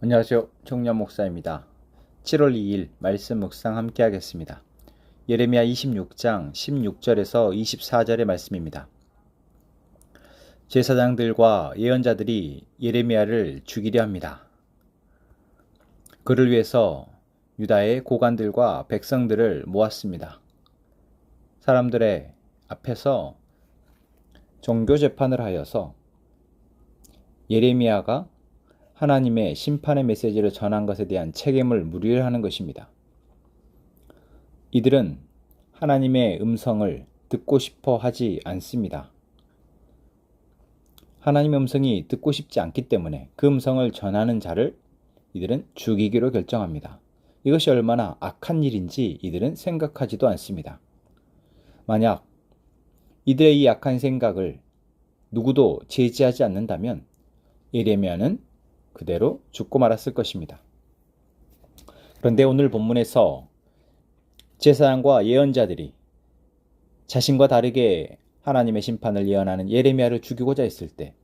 안녕하세요. 청년 목사입니다. 7월 2일 말씀 묵상 함께 하겠습니다. 예레미야 26장 16절에서 24절의 말씀입니다. 제사장들과 예언자들이 예레미야를 죽이려 합니다. 그를 위해서 유다의 고관들과 백성들을 모았습니다. 사람들의 앞에서 종교 재판을 하여서 예레미야가 하나님의 심판의 메시지를 전한 것에 대한 책임을 물으려 하는 것입니다. 이들은 하나님의 음성을 듣고 싶어 하지 않습니다. 하나님의 음성이 듣고 싶지 않기 때문에 그 음성을 전하는 자를 이들은 죽이기로 결정합니다. 이것이 얼마나 악한 일인지 이들은 생각하지도 않습니다. 만약 이들의 이 악한 생각을 누구도 제지하지 않는다면 예레미야는 그대로 죽고 말았을 것입니다. 그런데 오늘 본문에서 제사장과 예언자들이 자신과 다르게 하나님의 심판을 예언하는 예레미야를 죽이고자 했을 때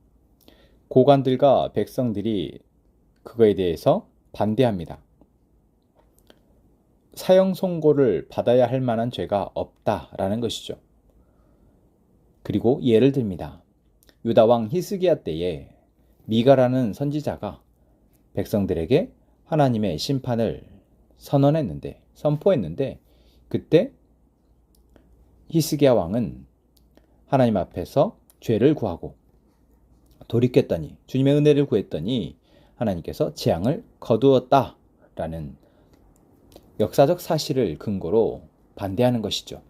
고관들과 백성들이 그거에 대해서 반대합니다. 사형 선고를 받아야 할 만한 죄가 없다라는 것이죠. 그리고 예를 듭니다. 유다 왕 히스기야 때에 미가라는 선지자가 백성들에게 하나님의 심판을 선포했는데 그때 히스기야 왕은 하나님 앞에서 죄를 구하고 돌이켰더니 주님의 은혜를 구했더니 하나님께서 재앙을 거두었다라는 역사적 사실을 근거로 반대하는 것이죠.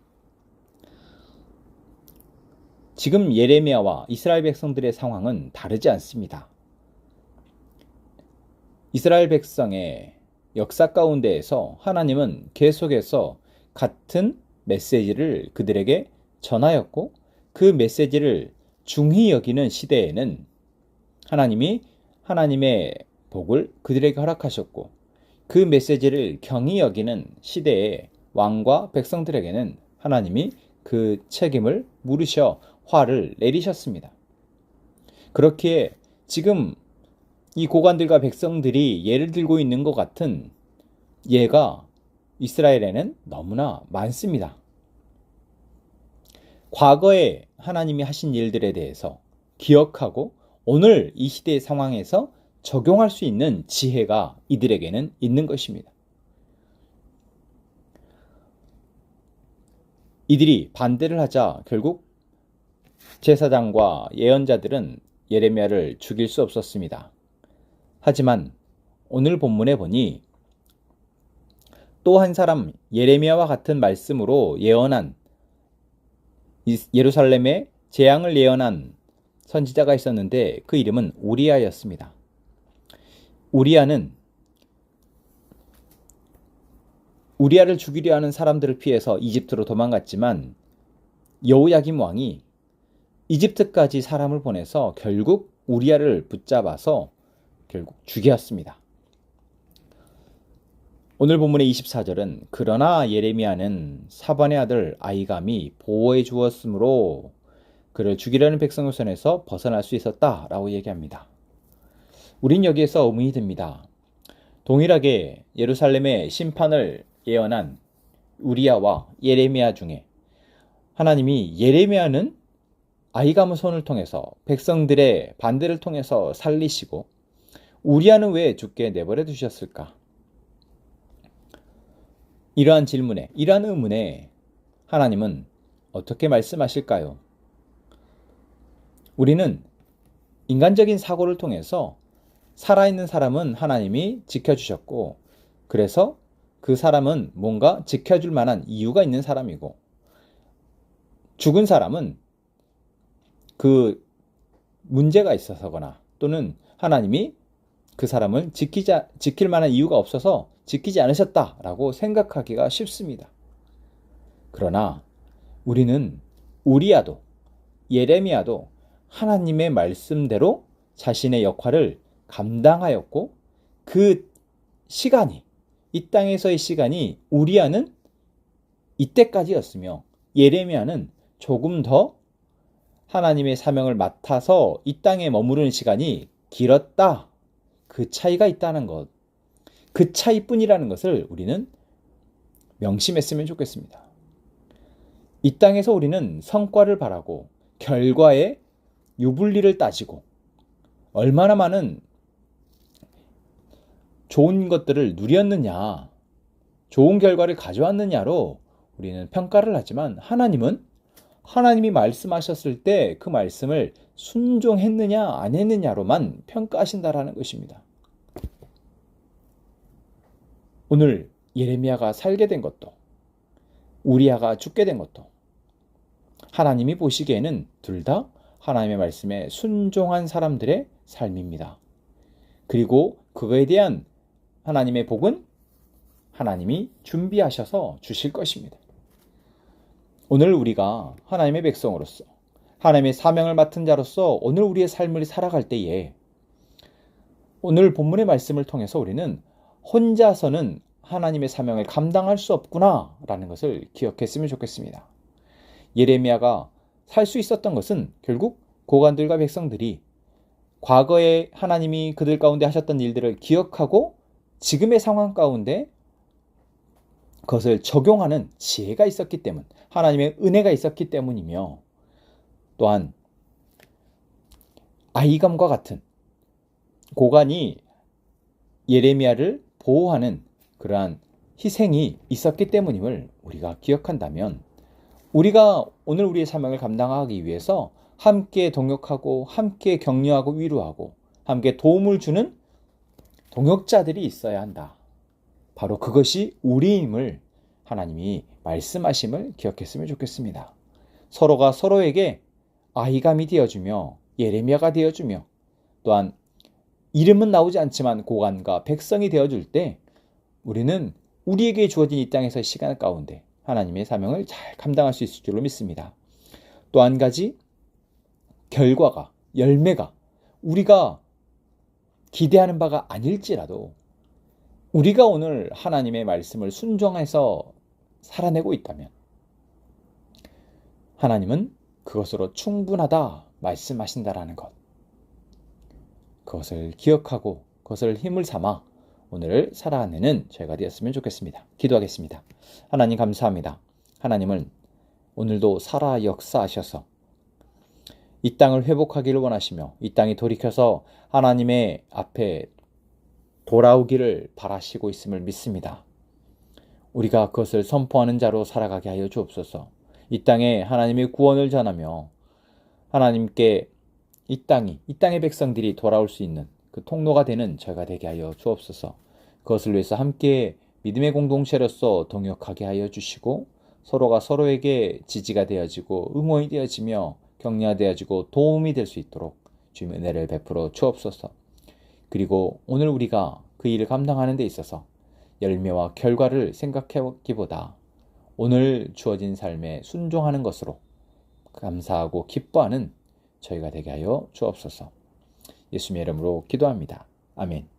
지금 예레미야와 이스라엘 백성들의 상황은 다르지 않습니다. 이스라엘 백성의 역사 가운데에서 하나님은 계속해서 같은 메시지를 그들에게 전하였고 그 메시지를 중히 여기는 시대에는 하나님이 하나님의 복을 그들에게 허락하셨고 그 메시지를 경히 여기는 시대의 왕과 백성들에게는 하나님이 그 책임을 물으셔 화를 내리셨습니다. 그렇기에 지금 이 고관들과 백성들이 예를 들고 있는 것 같은 예가 이스라엘에는 너무나 많습니다. 과거에 하나님이 하신 일들에 대해서 기억하고 오늘 이 시대의 상황에서 적용할 수 있는 지혜가 이들에게는 있는 것입니다. 이들이 반대를 하자 결국 제사장과 예언자들은 예레미야를 죽일 수 없었습니다. 하지만 오늘 본문에 보니 또 한 사람 예레미야와 같은 말씀으로 예언한 예루살렘의 재앙을 예언한 선지자가 있었는데 그 이름은 우리야였습니다. 우리야를 죽이려 하는 사람들을 피해서 이집트로 도망갔지만 여호야김 왕이 이집트까지 사람을 보내서 결국 우리야를 붙잡아서 결국 죽였습니다. 오늘 본문의 24절은 그러나 예레미야는 사반의 아들 아히감이 보호해 주었으므로 그를 죽이려는 백성의 손에서 벗어날 수 있었다라고 얘기합니다. 우린 여기에서 의문이 듭니다. 동일하게 예루살렘의 심판을 예언한 우리야와 예레미야 중에 하나님이 예레미야는 아히감의 손을 통해서 백성들의 반대를 통해서 살리시고 우리야는 왜 죽게 내버려 두셨을까? 이러한 질문에, 이러한 의문에 하나님은 어떻게 말씀하실까요? 우리는 인간적인 사고를 통해서 살아있는 사람은 하나님이 지켜주셨고 그래서 그 사람은 뭔가 지켜줄 만한 이유가 있는 사람이고 죽은 사람은 그 문제가 있어서거나 또는 하나님이 그 사람을 지킬 만한 이유가 없어서 지키지 않으셨다라고 생각하기가 쉽습니다. 그러나 우리는 우리야도 예레미야도 하나님의 말씀대로 자신의 역할을 감당하였고 그 시간이 이 땅에서의 시간이 우리야는 이때까지였으며 예레미야는 조금 더 하나님의 사명을 맡아서 이 땅에 머무르는 시간이 길었다. 그 차이가 있다는 것, 그 차이뿐이라는 것을 우리는 명심했으면 좋겠습니다. 이 땅에서 우리는 성과를 바라고 결과의 유불리를 따지고 얼마나 많은 좋은 것들을 누렸느냐, 좋은 결과를 가져왔느냐로 우리는 평가를 하지만 하나님은 하나님이 말씀하셨을 때 그 말씀을 순종했느냐 안 했느냐로만 평가하신다라는 것입니다. 오늘 예레미야가 살게 된 것도 우리야가 죽게 된 것도 하나님이 보시기에는 둘 다 하나님의 말씀에 순종한 사람들의 삶입니다. 그리고 그거에 대한 하나님의 복은 하나님이 준비하셔서 주실 것입니다. 오늘 우리가 하나님의 백성으로서 하나님의 사명을 맡은 자로서 오늘 우리의 삶을 살아갈 때에 오늘 본문의 말씀을 통해서 우리는 혼자서는 하나님의 사명을 감당할 수 없구나 라는 것을 기억했으면 좋겠습니다. 예레미야가 살 수 있었던 것은 결국 고관들과 백성들이 과거에 하나님이 그들 가운데 하셨던 일들을 기억하고 지금의 상황 가운데 그것을 적용하는 지혜가 있었기 때문, 하나님의 은혜가 있었기 때문이며 또한 아히감과 같은 고관이 예레미야를 보호하는 그러한 희생이 있었기 때문임을 우리가 기억한다면 우리가 오늘 우리의 사명을 감당하기 위해서 함께 동역하고 함께 격려하고 위로하고 함께 도움을 주는 동역자들이 있어야 한다. 바로 그것이 우리임을 하나님이 말씀하심을 기억했으면 좋겠습니다. 서로가 서로에게 아히감이 되어주며 예레미야가 되어주며 또한 이름은 나오지 않지만 고관과 백성이 되어줄 때 우리는 우리에게 주어진 이 땅에서의 시간 가운데 하나님의 사명을 잘 감당할 수 있을 줄로 믿습니다. 또 한 가지 결과가 열매가 우리가 기대하는 바가 아닐지라도 우리가 오늘 하나님의 말씀을 순종해서 살아내고 있다면 하나님은 그것으로 충분하다 말씀하신다라는 것, 그것을 기억하고 그것을 힘을 삼아 오늘을 살아내는 저희가 되었으면 좋겠습니다. 기도하겠습니다. 하나님 감사합니다. 하나님은 오늘도 살아 역사하셔서 이 땅을 회복하기를 원하시며 이 땅이 돌이켜서 하나님의 앞에 돌아오기를 바라시고 있음을 믿습니다. 우리가 그것을 선포하는 자로 살아가게 하여 주옵소서. 이 땅에 하나님의 구원을 전하며 하나님께 이 땅의 백성들이 돌아올 수 있는 그 통로가 되는 저희가 되게 하여 주옵소서. 그것을 위해서 함께 믿음의 공동체로서 동역하게 하여 주시고 서로가 서로에게 지지가 되어지고 응원이 되어지며 격려가 되어지고 도움이 될 수 있도록 주님의 은혜를 베풀어 주옵소서. 그리고 오늘 우리가 그 일을 감당하는 데 있어서 열매와 결과를 생각하기보다 오늘 주어진 삶에 순종하는 것으로 감사하고 기뻐하는 저희가 되게 하여 주옵소서. 예수님의 이름으로 기도합니다. 아멘.